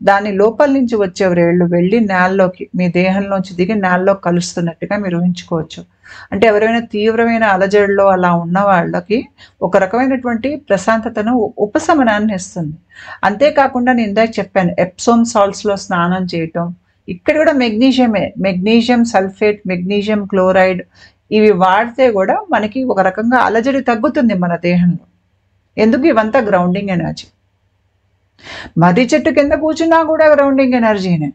దాని లోపల నుంచి వచ్చే వ్రేళ్ళు వెళ్ళి నేలలోకి మీ దేహంలోంచి దిగి నేలలో కలుస్తున్నట్టుగా మీరు ఊహించుకోవచ్చు. అంటే ఎవరైనా తీవ్రమైన అలజడిలో అలా ఉన్న వాళ్ళకి ఒక రకమైనటువంటి ప్రశాంతతను, ఉపశమనాన్ని ఇస్తుంది. అంతేకాకుండా నేను ఇందాక చెప్పాను ఎప్సోమ్ సాల్ట్స్లో స్నానం చేయటం. ఇక్కడ కూడా మెగ్నీషియం సల్ఫేట్, మెగ్నీషియం క్లోరైడ్ ఇవి వాడితే కూడా మనకి ఒక రకంగా అలజడి తగ్గుతుంది మన దేహంలో. ఎందుకు? ఇవంతా గ్రౌండింగ్ ఎనర్జీ. మర్రి చెట్టు కింద కూర్చున్నా కూడా గ్రౌండింగ్ ఎనర్జీనే.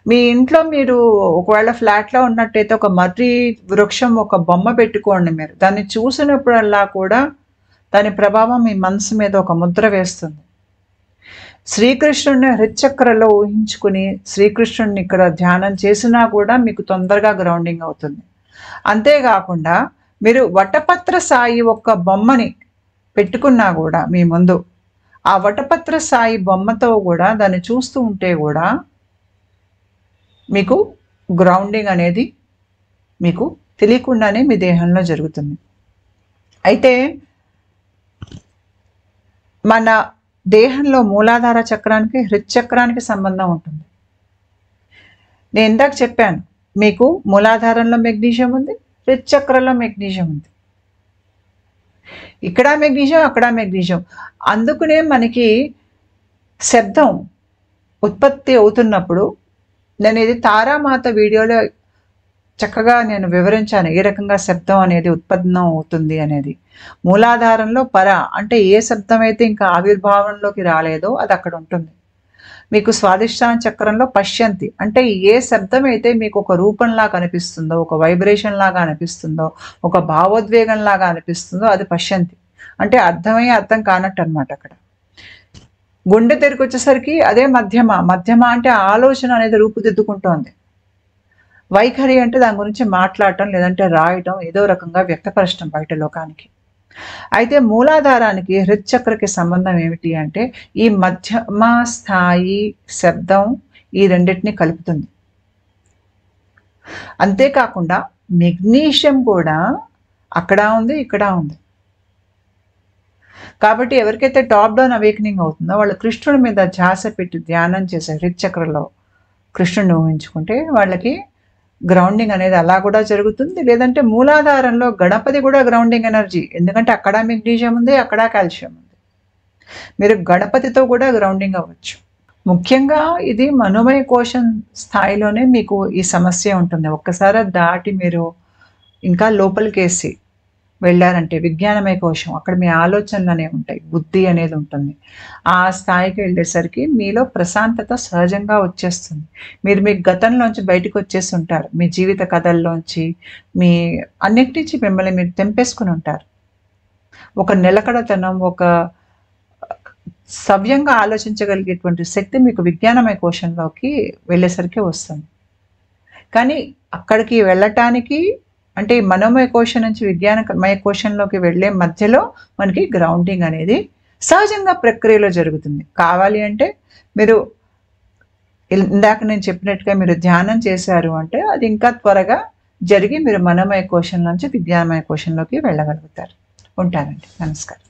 మీ ఇంట్లో మీరు ఒకవేళ ఫ్లాట్లో ఉన్నట్టయితే ఒక మర్రి వృక్షం ఒక బొమ్మ పెట్టుకోండి. మీరు దాన్ని చూసినప్పుడల్లా కూడా దాని ప్రభావం మీ మనసు మీద ఒక ముద్ర వేస్తుంది. శ్రీకృష్ణుడిని హృచ్చక్రలో ఊహించుకుని శ్రీకృష్ణుడిని ఇక్కడ ధ్యానం చేసినా కూడా మీకు తొందరగా గ్రౌండింగ్ అవుతుంది. అంతేకాకుండా మీరు వటపత్ర సాయి ఒక బొమ్మని పెట్టుకున్నా కూడా మీ ముందు, ఆ వటపత్ర సాయి బొమ్మతో కూడా దాన్ని చూస్తూ ఉంటే కూడా మీకు గ్రౌండింగ్ అనేది మీకు తెలియకుండానే మీ దేహంలో జరుగుతుంది. అయితే మన దేహంలో మూలాధార చక్రానికి హృచ్చక్రానికి సంబంధం ఉంటుంది. నేను ఇందాక చెప్పాను మీకు మూలాధారంలో మెగ్నీషియం ఉంది, హృచ్చక్రంలో మెగ్నీషియం ఉంది. ఇక్కడ మెగ్నీషియం, అక్కడ మెగ్నీషియం. అందుకనే మనకి శబ్దం ఉత్పత్తి అవుతున్నప్పుడు నేను ఇది తారామాత వీడియోలో చక్కగా నేను వివరించాను ఏ రకంగా శబ్దం అనేది ఉత్పన్నం అవుతుంది అనేది. మూలాధారంలో అంటే ఏ శబ్దం అయితే ఇంకా ఆవిర్భావంలోకి రాలేదో అది అక్కడ ఉంటుంది. మీకు స్వాదిష్టాన చక్రంలో పశ్యంతి అంటే ఏ శబ్దం అయితే మీకు ఒక రూపంలాగా అనిపిస్తుందో, ఒక వైబ్రేషన్ లాగా అనిపిస్తుందో, ఒక భావోద్వేగం లాగా అనిపిస్తుందో అది పశ్యంతి. అంటే అర్థం కానట్టు అనమాట. అక్కడ గుండె తెరికి వచ్చేసరికి అదే మధ్యమ అంటే ఆలోచన అనేది రూపుదిద్దుకుంటోంది. వైఖరి అంటే దాని గురించి మాట్లాడటం, లేదంటే రాయటం, ఏదో రకంగా వ్యక్తపరచడం బయట లోకానికి. అయితే మూలాధారానికి హృచ్చక్రకి సంబంధం ఏమిటి అంటే ఈ మధ్యమ స్థాయి శబ్దం ఈ రెండింటిని కలుపుతుంది. అంతేకాకుండా మెగ్నీషియం కూడా అక్కడ ఉంది, ఇక్కడ ఉంది. కాబట్టి ఎవరికైతే టాప్ డౌన్ అవేకనింగ్ అవుతుందో వాళ్ళు కృష్ణుడి మీద ధ్యాస పెట్టి ధ్యానం చేసే హృచ్చక్రలో కృష్ణుడిని ఊహించుకుంటే వాళ్ళకి గ్రౌండింగ్ అనేది అలా కూడా జరుగుతుంది. లేదంటే మూలాధారంలో గణపతి కూడా గ్రౌండింగ్ ఎనర్జీ. ఎందుకంటే అక్కడ మెగ్నీషియం ఉంది, అక్కడ కాల్షియం ఉంది. మీరు గణపతితో కూడా గ్రౌండింగ్ అవ్వచ్చు. ముఖ్యంగా ఇది మనోమయ కోశం స్థాయిలోనే మీకు ఈ సమస్య ఉంటుంది. ఒక్కసారి దాటి మీరు ఇంకా లోపలికేసి వెళ్ళారంటే విజ్ఞానమయ కోశం, అక్కడ మీ ఆలోచనలు అనేవి ఉంటాయి, బుద్ధి అనేది ఉంటుంది. ఆ స్థాయికి వెళ్ళేసరికి మీలో ప్రశాంతత సహజంగా వచ్చేస్తుంది. మీరు మీ గతంలోంచి బయటకు వచ్చేసి ఉంటారు. మీ జీవిత కథల్లోంచి, మీ అన్నిటి నుంచి మిమ్మల్ని మీరు తెంపేసుకుని ఉంటారు. ఒక నిలకడతనం, ఒక సవ్యంగా ఆలోచించగలిగేటువంటి శక్తి మీకు విజ్ఞానమయ కోశంలోకి వెళ్ళేసరికి వస్తుంది. కానీ అక్కడికి వెళ్ళటానికి అంటే ఈ మనోమయ కోశం నుంచి విజ్ఞానమయ కోశంలోకి వెళ్ళే మధ్యలో మనకి గ్రౌండింగ్ అనేది సహజంగా ప్రక్రియలో జరుగుతుంది. కావాలి అంటే మీరు ఇందాక నేను చెప్పినట్టుగా మీరు ధ్యానం చేశారు అంటే అది ఇంకా త్వరగా జరిగి మీరు మనోమయ కోశం నుంచి విజ్ఞానమయ కోశంలోకి వెళ్ళగలుగుతారు. ఉంటానండి. నమస్కారం.